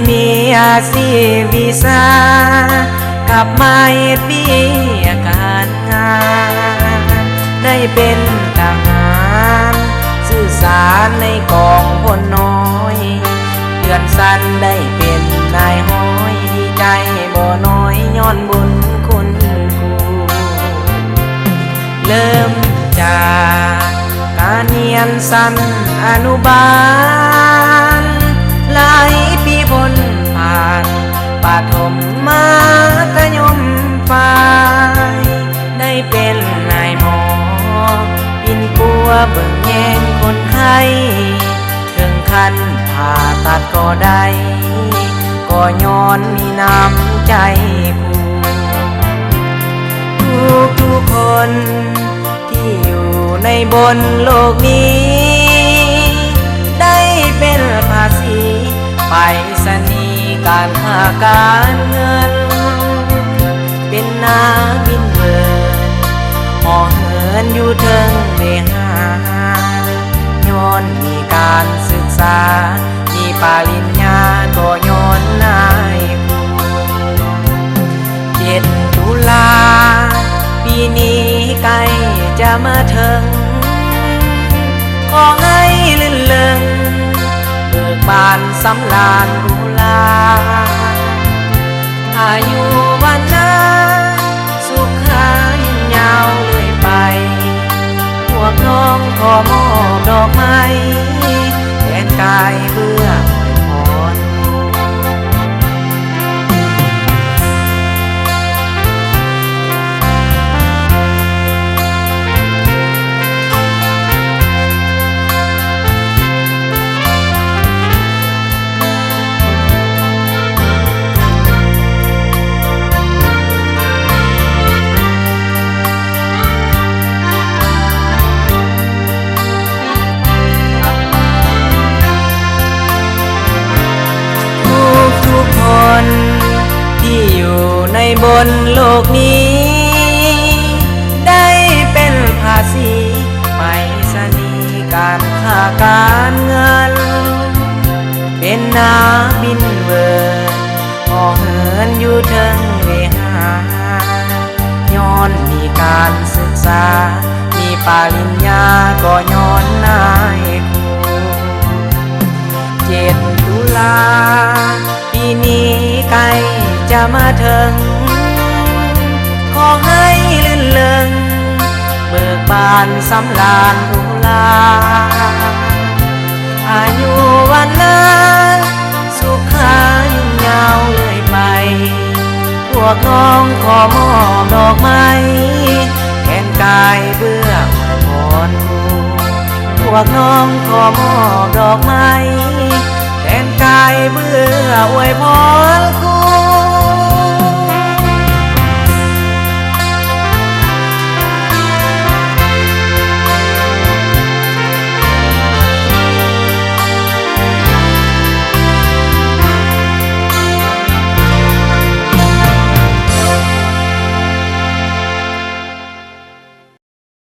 มีอาชีพวิชากับไม่ปีการงานได้เป็นทหารสื่อสารในกองพลน้อยเดือนสั้นได้เป็นนายห้อยดีใจบ่น้อยย้อนบุญคุณครูเริ่มจากการเรียนสั้นอนุบาลหลายปีพ้นผ่านปฐมมัธยมปลายได้เป็นนายหมอปิ่นปัวเบิ่งแยงคนไข้ถึงขั้นผ่าตัดก็ได้ก็ย้อนมีน้ำใจทุกคนที่อยู่ในบนโลกนี้ได้เป็นภาษีไปสนีการค้าการเงินเป็นนาบินเวินห่อเหินอยู่เทิงเวหาย้อนมีการศึกษามีปริญญาก็ย้อนนาย7 ตุลาปีนี้ใกล้จะมาถึงขอให้ลื่นเริงเบิกบานสำราญรุลาอายุวันนาสุขายืนยาวเลยไปพวกน้องขอมอบดอกไม้แทนกายเพื่อพรทุกคนที่อยู่ในบนโลกนี้ได้เป็นภาษีไปสนีการค้าการเงินเป็นนาบินเวินห่อเหินอยู่เทิงเวหาย้อนมีการศึกษามีปริญญาก็ย้อนนายครู7 ตุลาปีนี้ใกล้จะมาถึงขอให้ลื่นเริงเบิกบานสำราญรุลาอายุวันนาสุขายืนยาวเลยไปพวกน้องขอมอบดอกไม้แทนกายเบื้อพรครูพวกน้องขอมอบดอกไม้แทนกายเบื่ออวยพรครู